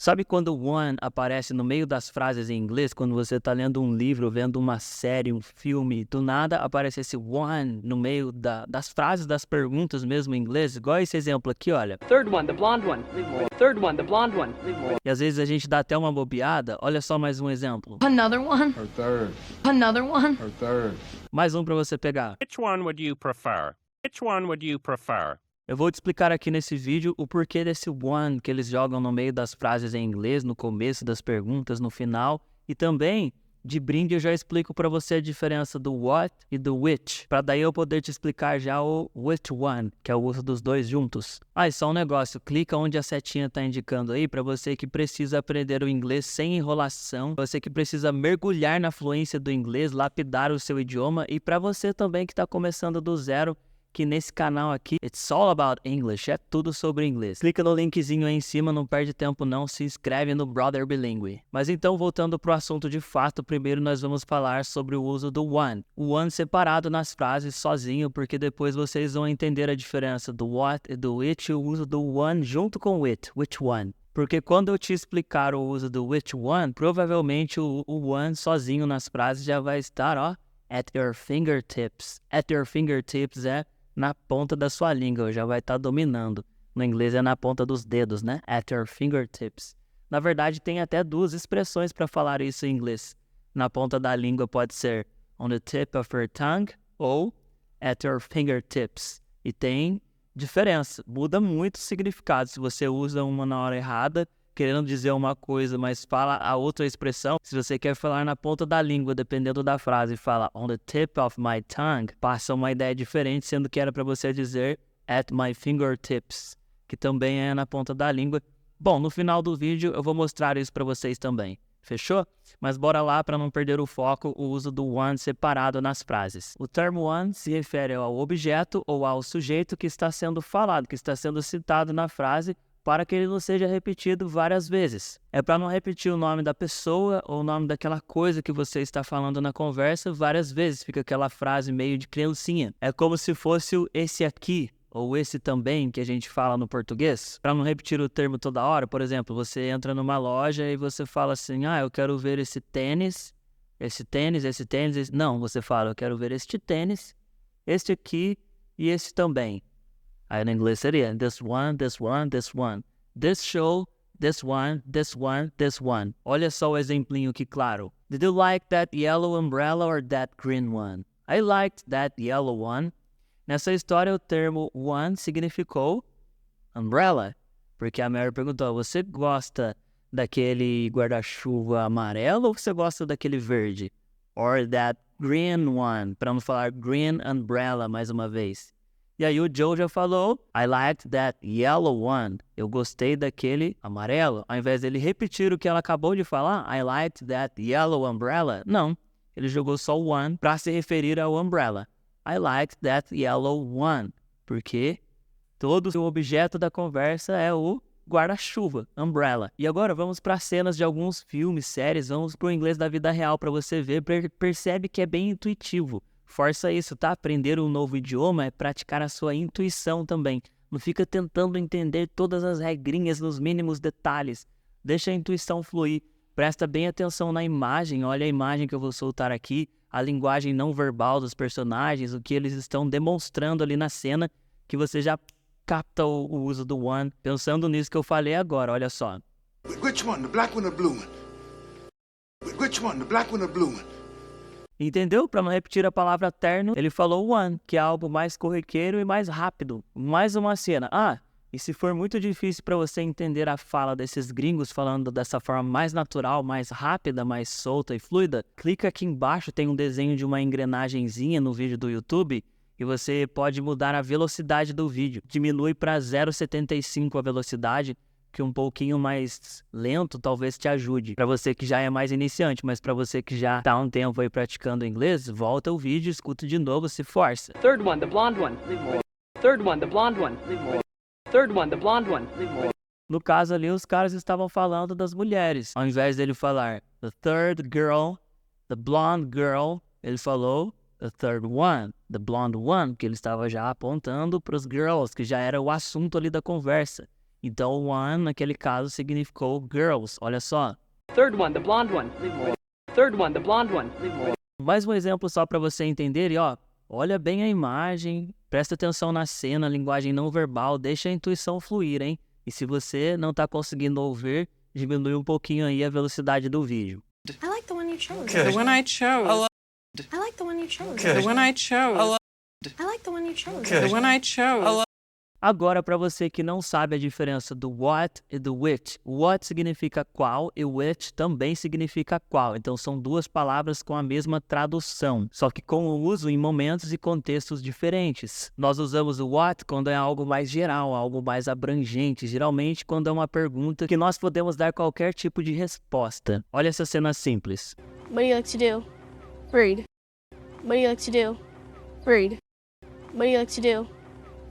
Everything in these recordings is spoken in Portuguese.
Sabe quando o one aparece no meio das frases em inglês? Quando você está lendo um livro, vendo uma série, um filme, do nada aparece esse one no meio das frases, das perguntas mesmo em inglês, igual esse exemplo aqui, olha. Third one, the blonde one. Leave more. Third one, the blonde one. Leave more. E às vezes a gente dá até uma bobeada, olha só mais um exemplo. Another one? Or third. Another one? Or third. Mais um para você pegar. Which one would you prefer? Which one would you prefer? Eu vou te explicar aqui nesse vídeo o porquê desse one que eles jogam no meio das frases em inglês, no começo das perguntas, no final. E também, de brinde, eu já explico para você a diferença do what e do which, para daí eu poder te explicar já o which one, que é o uso dos dois juntos. Ah, e só um negócio, clica onde a setinha está indicando aí para você que precisa aprender o inglês sem enrolação, você que precisa mergulhar na fluência do inglês, lapidar o seu idioma, e para você também que está começando do zero, que nesse canal aqui, it's all about English, é tudo sobre inglês. Clica no linkzinho aí em cima, não perde tempo não, se inscreve no Brother Bilingue. Mas então, voltando pro assunto de fato, primeiro nós vamos falar sobre o uso do one. O one separado nas frases, sozinho, porque depois vocês vão entender a diferença do what e do which, e o uso do one junto com o which one. Porque quando eu te explicar o uso do which one, provavelmente o one sozinho nas frases já vai estar, ó, at your fingertips. At your fingertips é na ponta da sua língua, já vai estar dominando. No inglês é na ponta dos dedos, né? At your fingertips. Na verdade, tem até duas expressões para falar isso em inglês. Na ponta da língua pode ser on the tip of your tongue ou at your fingertips. E tem diferença, muda muito o significado. Se você usa uma na hora errada, querendo dizer uma coisa, mas fala a outra expressão. Se você quer falar na ponta da língua, dependendo da frase, fala on the tip of my tongue, passa uma ideia diferente, sendo que era para você dizer at my fingertips, que também é na ponta da língua. Bom, no final do vídeo eu vou mostrar isso para vocês também. Fechou? Mas bora lá para não perder o foco, o uso do one separado nas frases. O termo one se refere ao objeto ou ao sujeito que está sendo falado, que está sendo citado na frase, para que ele não seja repetido várias vezes. É para não repetir o nome da pessoa ou o nome daquela coisa que você está falando na conversa várias vezes. Fica aquela frase meio de criancinha. É como se fosse o esse aqui ou esse também que a gente fala no português. Para não repetir o termo toda hora, por exemplo, você entra numa loja e você fala assim, eu quero ver esse tênis, esse tênis, esse tênis. Esse... Não, você fala, eu quero ver este tênis, este aqui e esse também. Aí no inglês seria this one, this one, this one. This show, this one, this one, this one. Olha só o exemplinho que claro. Did you like that yellow umbrella or that green one? I liked that yellow one. Nessa história o termo one significou umbrella. Porque a Mary perguntou, você gosta daquele guarda-chuva amarelo ou você gosta daquele verde? Or that green one, para não falar green umbrella mais uma vez. E aí o Joe já falou, I liked that yellow one. Eu gostei daquele amarelo. Ao invés dele repetir o que ela acabou de falar, I liked that yellow umbrella. Não, ele jogou só o one para se referir ao umbrella. I liked that yellow one. Porque todo o objeto da conversa é o guarda-chuva, umbrella. E agora vamos para cenas de alguns filmes, séries. Vamos para o inglês da vida real para você ver. Percebe que é bem intuitivo. Força isso, tá? Aprender um novo idioma é praticar a sua intuição também. Não fica tentando entender todas as regrinhas nos mínimos detalhes. Deixa a intuição fluir. Presta bem atenção na imagem. Olha a imagem que eu vou soltar aqui. A linguagem não verbal dos personagens, o que eles estão demonstrando ali na cena, que você já capta o uso do one. Pensando nisso que eu falei agora, olha só. Which one, the black one or blue one? Which one, the black one or blue one? Entendeu? Para não repetir a palavra terno, ele falou one, que é algo mais corriqueiro e mais rápido. Mais uma cena. E se for muito difícil para você entender a fala desses gringos falando dessa forma mais natural, mais rápida, mais solta e fluida, clica aqui embaixo, tem um desenho de uma engrenagenzinha no vídeo do YouTube e você pode mudar a velocidade do vídeo. Diminui para 0,75 a velocidade, que um pouquinho mais lento talvez te ajude. Para você que já é mais iniciante, mas para você que já tá um tempo aí praticando inglês, volta o vídeo, escuta de novo, se força. Third one, the blonde one. Leave more. Third one, the blonde one. Leave more. Third one, the blonde one. Leave more. No caso ali, os caras estavam falando das mulheres. Ao invés dele falar the third girl, the blonde girl, ele falou the third one, the blonde one, que ele estava já apontando para os girls, que já era o assunto ali da conversa. Então, one, naquele caso, significou girls. Olha só. Third one, the blonde one. Third one, the blonde one. Mais um exemplo só para você entender. E, ó, olha bem a imagem, presta atenção na cena, linguagem não verbal, deixa a intuição fluir, hein? E se você não tá conseguindo ouvir, diminui um pouquinho aí a velocidade do vídeo. I like the one you chose. The one I chose. I like the one you chose. The one I chose. I like the one you chose. The one I chose. Agora, para você que não sabe a diferença do what e do which, what significa qual e which também significa qual. Então, são duas palavras com a mesma tradução, só que com o uso em momentos e contextos diferentes. Nós usamos o what quando é algo mais geral, algo mais abrangente, geralmente quando é uma pergunta que nós podemos dar qualquer tipo de resposta. Olha essa cena simples. What do you like to do? Read. What do you like to do? Read. What do you like to do?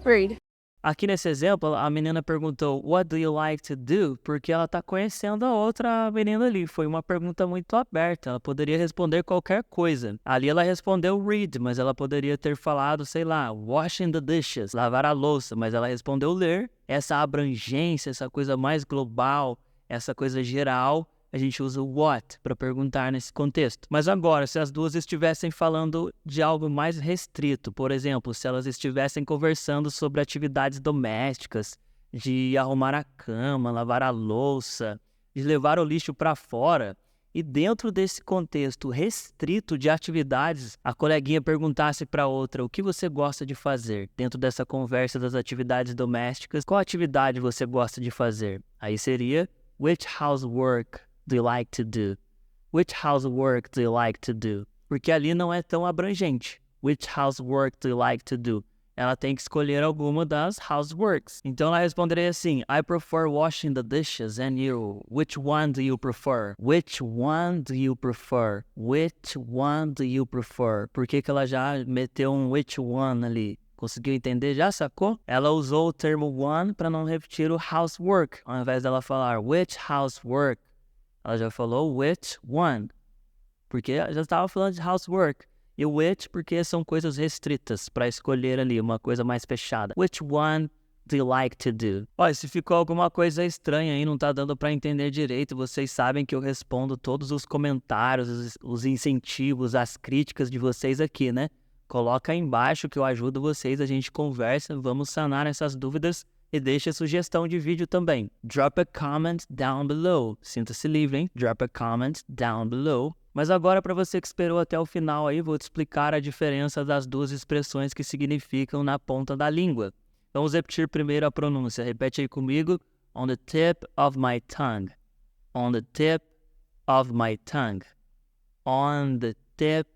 Read. Aqui nesse exemplo, a menina perguntou What do you like to do? Porque ela está conhecendo a outra menina ali. Foi uma pergunta muito aberta. Ela poderia responder qualquer coisa. Ali ela respondeu read, mas ela poderia ter falado, sei lá, washing the dishes, lavar a louça, mas ela respondeu ler. Essa abrangência, essa coisa mais global, essa coisa geral, a gente usa o what para perguntar nesse contexto. Mas agora, se as duas estivessem falando de algo mais restrito, por exemplo, se elas estivessem conversando sobre atividades domésticas, de arrumar a cama, lavar a louça, de levar o lixo para fora, e dentro desse contexto restrito de atividades, a coleguinha perguntasse para a outra o que você gosta de fazer. Dentro dessa conversa das atividades domésticas, qual atividade você gosta de fazer? Aí seria which housework do you like to do? Which housework do you like to do? Porque ali não é tão abrangente. Which housework do you like to do? Ela tem que escolher alguma das houseworks. Então ela responderia assim, I prefer washing the dishes, and you? Which one do you prefer? Which one do you prefer? Which one do you prefer? Por que que ela já meteu um which one ali? Conseguiu entender? Já sacou? Ela usou o termo one para não repetir o housework. Ao invés dela falar which housework, ela já falou which one, porque já estava falando de housework. E which porque são coisas restritas para escolher ali, uma coisa mais fechada. Which one do you like to do? Olha, se ficou alguma coisa estranha aí, não tá dando para entender direito, vocês sabem que eu respondo todos os comentários, os incentivos, as críticas de vocês aqui, né? Coloca aí embaixo que eu ajudo vocês, a gente conversa, vamos sanar essas dúvidas. E deixa sugestão de vídeo também. Drop a comment down below. Sinta-se livre, hein? Drop a comment down below. Mas agora, para você que esperou até o final aí, vou te explicar a diferença das duas expressões que significam na ponta da língua. Vamos repetir primeiro a pronúncia. Repete aí comigo. On the tip of my tongue. On the tip of my tongue. On the tip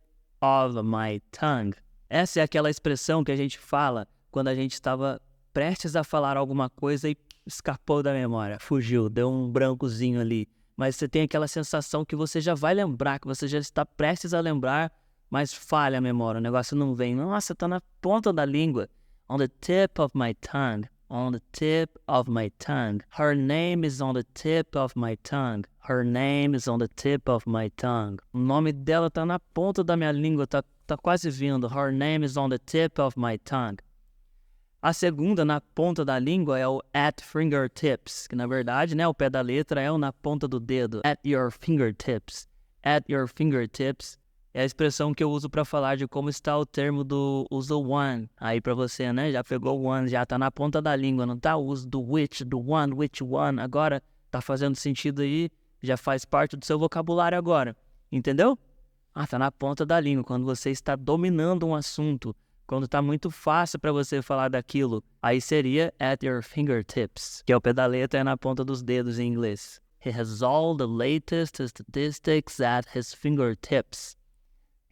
of my tongue. Essa é aquela expressão que a gente fala quando a gente estava prestes a falar alguma coisa e escapou da memória, fugiu, deu um brancozinho ali. Mas você tem aquela sensação que você já vai lembrar, que você já está prestes a lembrar, mas falha a memória, o negócio não vem. Nossa, tá na ponta da língua. On the tip of my tongue. On the tip of my tongue. Her name is on the tip of my tongue. Her name is on the tip of my tongue. O nome dela tá na ponta da minha língua, tá quase vindo. Her name is on the tip of my tongue. A segunda, na ponta da língua, é o at fingertips, que na verdade, né, o pé da letra é o na ponta do dedo. At your fingertips. At your fingertips é a expressão que eu uso para falar de como está o termo do uso one. Aí para você, né, já pegou o one, já tá na ponta da língua, não tá o uso do which, do one, which one. Agora tá fazendo sentido aí, já faz parte do seu vocabulário agora. Entendeu? Ah, tá na ponta da língua, quando você está dominando um assunto. Quando tá muito fácil para você falar daquilo, aí seria at your fingertips, que é o pé da letra, é na ponta dos dedos em inglês. He has all the latest statistics at his fingertips.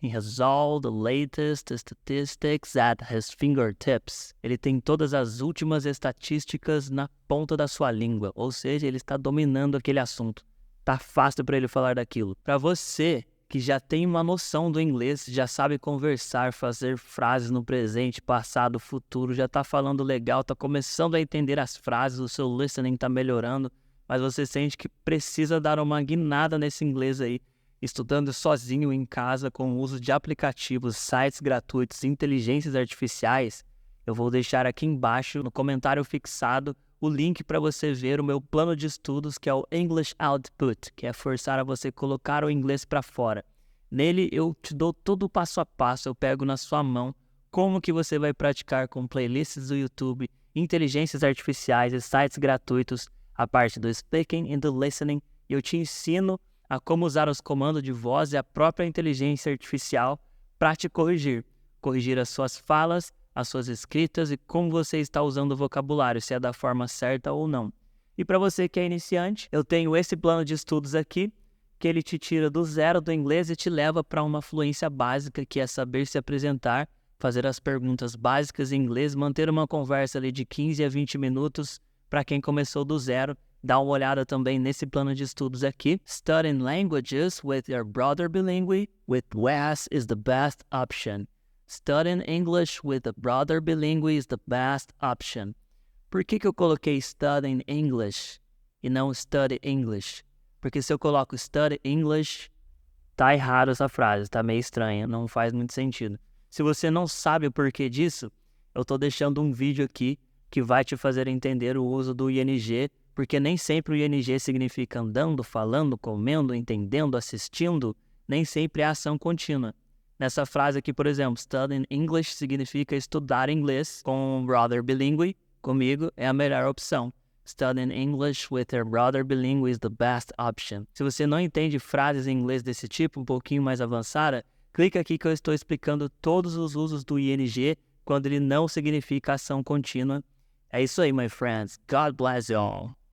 He has all the latest statistics at his fingertips. Ele tem todas as últimas estatísticas na ponta da sua língua, ou seja, ele está dominando aquele assunto. Tá fácil para ele falar daquilo. Para você que já tem uma noção do inglês, já sabe conversar, fazer frases no presente, passado, futuro, já está falando legal, está começando a entender as frases, o seu listening está melhorando, mas você sente que precisa dar uma guinada nesse inglês aí, estudando sozinho em casa com o uso de aplicativos, sites gratuitos, inteligências artificiais. Eu vou deixar aqui embaixo no comentário fixado o link para você ver o meu plano de estudos, que é o English Output, que é forçar a você colocar o inglês para fora. Nele eu te dou todo o passo a passo, eu pego na sua mão como que você vai praticar com playlists do YouTube, inteligências artificiais e sites gratuitos, a parte do speaking e do listening, e eu te ensino a como usar os comandos de voz e a própria inteligência artificial para te corrigir as suas falas, as suas escritas e como você está usando o vocabulário, se é da forma certa ou não. E para você que é iniciante, eu tenho esse plano de estudos aqui, que ele te tira do zero do inglês e te leva para uma fluência básica, que é saber se apresentar, fazer as perguntas básicas em inglês, manter uma conversa ali de 15 a 20 minutos para quem começou do zero. Dá uma olhada também nesse plano de estudos aqui. Studying languages with your brother bilingue with Wes is the best option. Studying English with a brother bilingue is the best option. Por que eu coloquei studying English e não study English? Porque se eu coloco study English, tá errado essa frase, tá meio estranha, não faz muito sentido. Se você não sabe o porquê disso, eu tô deixando um vídeo aqui que vai te fazer entender o uso do ING, porque nem sempre o ING significa andando, falando, comendo, entendendo, assistindo, nem sempre é ação contínua. Nessa frase aqui, por exemplo, studying English significa estudar inglês com um brother bilingue, comigo é a melhor opção. Studying English with your brother bilingue is the best option. Se você não entende frases em inglês desse tipo, um pouquinho mais avançada, clica aqui que eu estou explicando todos os usos do ING quando ele não significa ação contínua. É isso aí, my friends. God bless you all.